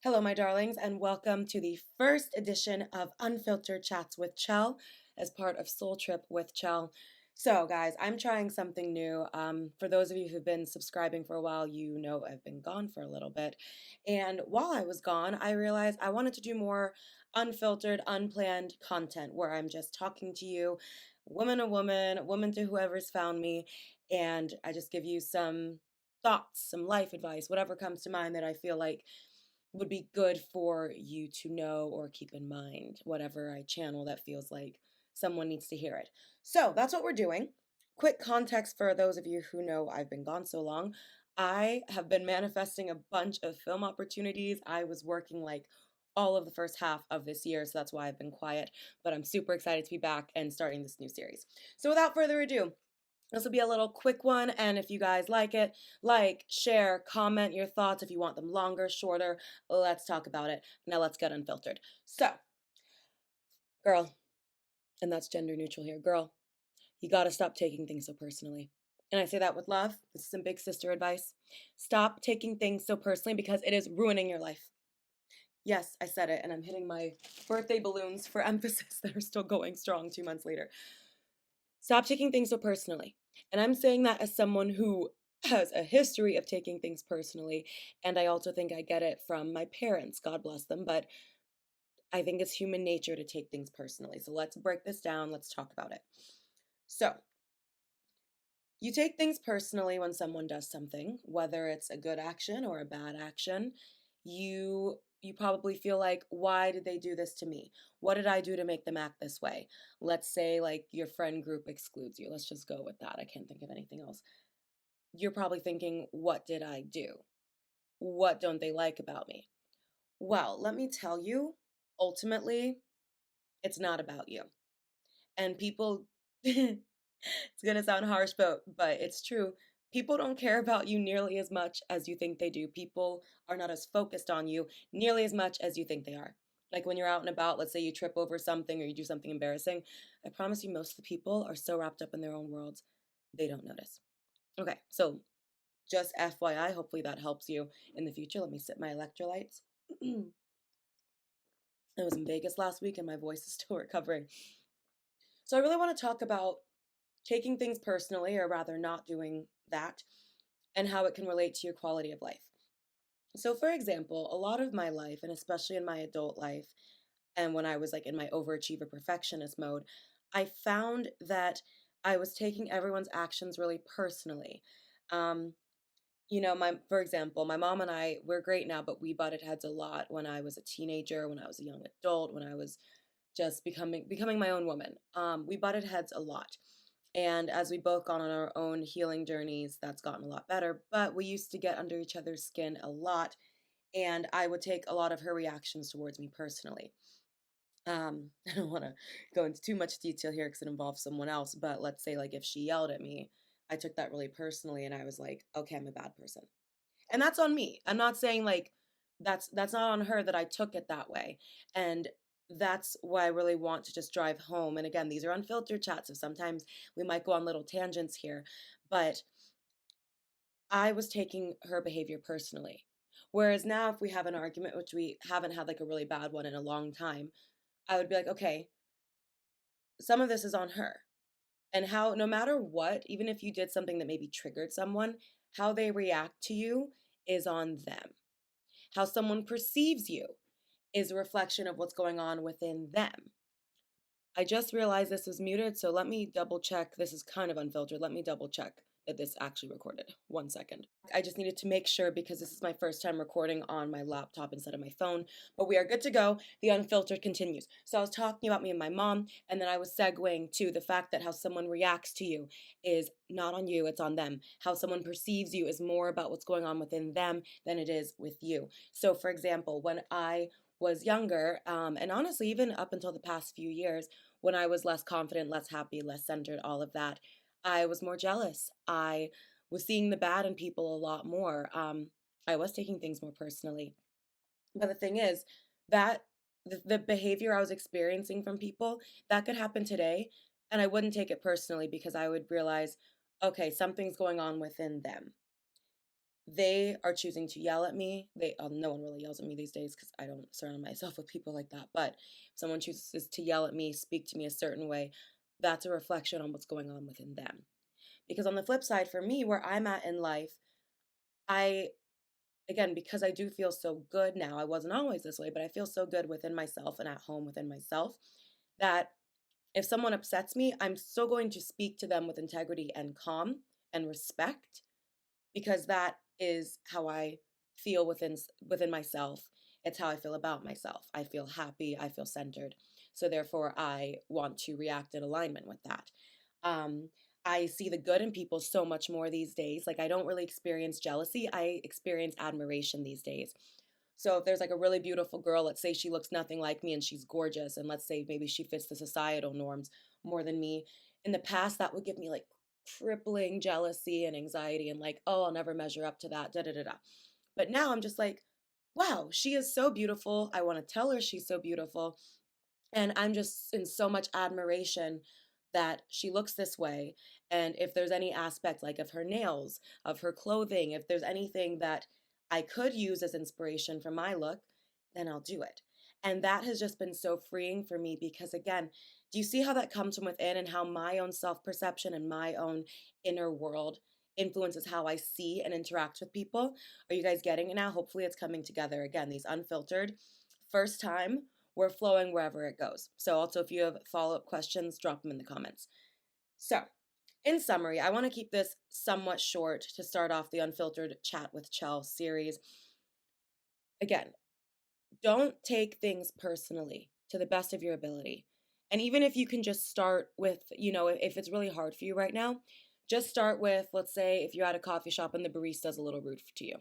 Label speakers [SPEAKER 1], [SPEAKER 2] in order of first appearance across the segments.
[SPEAKER 1] Hello, my darlings, and welcome to the first edition of Unfiltered Chats with Chel as part of Soul Trip with Chel. So, guys, I'm trying something new. For those of you who've been subscribing for a while, you know I've been gone for a little bit. And while I was gone, I realized I wanted to do more unfiltered, unplanned content where I'm just talking to you, woman to woman, woman to whoever's found me, and I just give you some thoughts, some life advice, whatever comes to mind that I feel like would be good for you to know or keep in mind, whatever I channel that feels like someone needs to hear it. So that's what we're doing. Quick context for those of you who know I've been gone so long. I have been manifesting a bunch of film opportunities. I was working like all of the first half of this year, so that's why I've been quiet. But I'm super excited to be back and starting this new series. So without further ado, this will be a little quick one, and if you guys like it, like, share, comment your thoughts if you want them longer, shorter. Let's talk about it. Now let's get unfiltered. So, girl, and that's gender neutral here, girl, you gotta stop taking things so personally. And I say that with love. This is some big sister advice. Stop taking things so personally because it is ruining your life. Yes, I said it, and I'm hitting my birthday balloons for emphasis that are still going strong 2 months later. Stop taking things so personally. And I'm saying that as someone who has a history of taking things personally. And I also think I get it from my parents, God bless them. But I think it's human nature to take things personally. So let's break this down. Let's talk about it. So, you take things personally when someone does something, whether it's a good action or a bad action. You probably feel like, why did they do this to me? What did I do to make them act this way? Let's say like your friend group excludes you. Let's just go with that. I can't think of anything else. You're probably thinking, what did I do? What don't they like about me? Well, let me tell you, ultimately, it's not about you. And people it's gonna sound harsh, but it's true. People don't care about you nearly as much as you think they do. People are not as focused on you nearly as much as you think they are. Like when you're out and about, let's say you trip over something or you do something embarrassing, I promise you most of the people are so wrapped up in their own worlds, they don't notice. Okay, so just FYI, hopefully that helps you in the future. Let me sip my electrolytes. I was in Vegas last week and my voice is still recovering. So I really want to talk about taking things personally, or rather not doing that, and how it can relate to your quality of life. So, for example, a lot of my life, and especially in my adult life, and when I was like in my overachiever perfectionist mode, I found that I was taking everyone's actions really personally. Um, for example, my mom and I, we're great now, but we butted heads a lot when I was a teenager, when I was a young adult, when I was just becoming my own woman. We butted heads a lot. And as we both gone on our own healing journeys, that's gotten a lot better. But we used to get under each other's skin a lot. And I would take a lot of her reactions towards me personally. I don't want to go into too much detail here because it involves someone else. But let's say, like, if she yelled at me, I took that really personally. And I was like, okay, I'm a bad person. And that's on me. I'm not saying like that's not on her that I took it that way. And that's why I really want to just drive home. And again, these are unfiltered chats, so sometimes we might go on little tangents here, but I was taking her behavior personally. Whereas now, if we have an argument, which we haven't had like a really bad one in a long time, I would be like, okay, some of this is on her. And how, no matter what, even if you did something that maybe triggered someone, how they react to you is on them. How someone perceives you is a reflection of what's going on within them. I just realized this was muted, so let me double check. This is kind of unfiltered. Let me double check that this actually recorded. 1 second. I just needed to make sure because this is my first time recording on my laptop instead of my phone, but we are good to go. The unfiltered continues. So I was talking about me and my mom, and then I was segueing to the fact that how someone reacts to you is not on you, it's on them. How someone perceives you is more about what's going on within them than it is with you. So, for example, when I was younger, and honestly, even up until the past few years, when I was less confident, less happy, less centered, all of that, I was more jealous. I was seeing the bad in people a lot more. I was taking things more personally. But the thing is, that the behavior I was experiencing from people, that could happen today, and I wouldn't take it personally because I would realize, okay, something's going on within them. they are choosing to yell at me. No one really yells at me these days because I don't surround myself with people like that. But if someone chooses to yell at me, speak to me a certain way, that's a reflection on what's going on within them. Because on the flip side, for me, where I'm at in life, I, again, because I do feel so good now, I wasn't always this way, but I feel so good within myself and at home within myself that if someone upsets me, I'm still going to speak to them with integrity and calm and respect, because that is how I feel within myself. It's how I feel about myself. I feel happy, I feel centered. So therefore I want to react in alignment with that. Um I see the good in people so much more these days. Like I don't really experience jealousy, I experience admiration these days. So if there's like a really beautiful girl, let's say she looks nothing like me and she's gorgeous, and let's say maybe she fits the societal norms more than me. In the past, that would give me like crippling jealousy and anxiety and like, oh, I'll never measure up to that, da da da da. But now I'm just like, wow, she is so beautiful. I want to tell her she's so beautiful. And I'm just in so much admiration that she looks this way. And if there's any aspect like of her nails, of her clothing, if there's anything that I could use as inspiration for my look, then I'll do it. And that has just been so freeing for me because, again, do you see how that comes from within and how my own self perception and my own inner world influences how I see and interact with people? Are you guys getting it now? Hopefully, it's coming together. Again, these unfiltered, first time, we're flowing wherever it goes. So, also, if you have follow up questions, drop them in the comments. So, in summary, I want to keep this somewhat short to start off the Unfiltered Chat with Chel series. Again, don't take things personally to the best of your ability. And even if you can just start with, if it's really hard for you right now, just start with, let's say, if you're at a coffee shop and the barista's a little rude to you.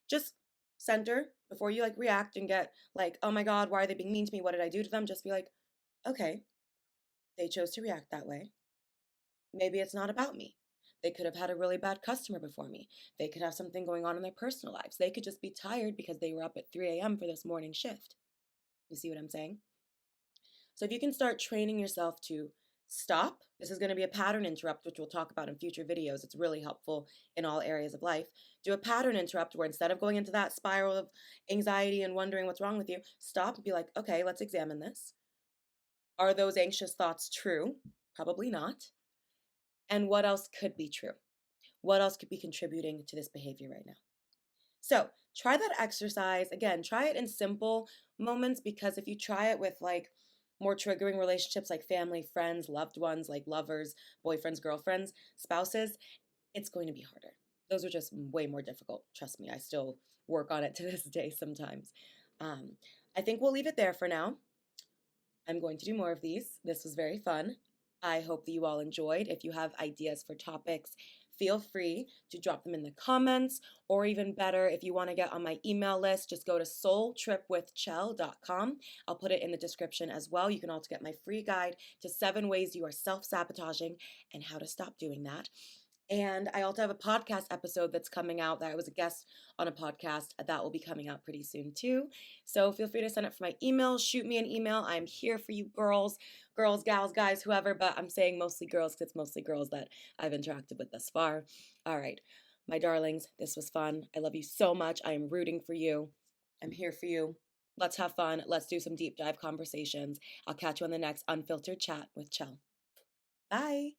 [SPEAKER 1] Just center before you like react and get like, oh my God, why are they being mean to me? What did I do to them? Just be like, okay, they chose to react that way. Maybe it's not about me. They could have had a really bad customer before me. They could have something going on in their personal lives. They could just be tired because they were up at 3 a.m. for this morning shift. You see what I'm saying? So if you can start training yourself to stop, this is going to be a pattern interrupt, which we'll talk about in future videos. It's really helpful in all areas of life. Do a pattern interrupt where instead of going into that spiral of anxiety and wondering what's wrong with you, stop and be like, okay, let's examine this. Are those anxious thoughts true? Probably not. And what else could be true? What else could be contributing to this behavior right now? So try that exercise. Again, try it in simple moments, because if you try it with like more triggering relationships like family, friends, loved ones, like lovers, boyfriends, girlfriends, spouses, it's going to be harder. Those are just way more difficult. Trust me, I still work on it to this day sometimes. Um, I think we'll leave it there for now. I'm going to do more of these. This was very fun. I hope that you all enjoyed. If you have ideas for topics, feel free to drop them in the comments, or even better, if you want to get on my email list, just go to soultripwithchel.com. I'll put it in the description as well. You can also get my free guide to 7 ways you are self-sabotaging and how to stop doing that. And I also have a podcast episode that's coming out that I was a guest on a podcast that will be coming out pretty soon too. So feel free to sign up for my email, shoot me an email. I'm here for you girls, gals, guys, whoever, but I'm saying mostly girls because it's mostly girls that I've interacted with thus far. All right, my darlings, this was fun. I love you so much. I am rooting for you. I'm here for you. Let's have fun. Let's do some deep dive conversations. I'll catch you on the next Unfiltered Chat with Chel. Bye.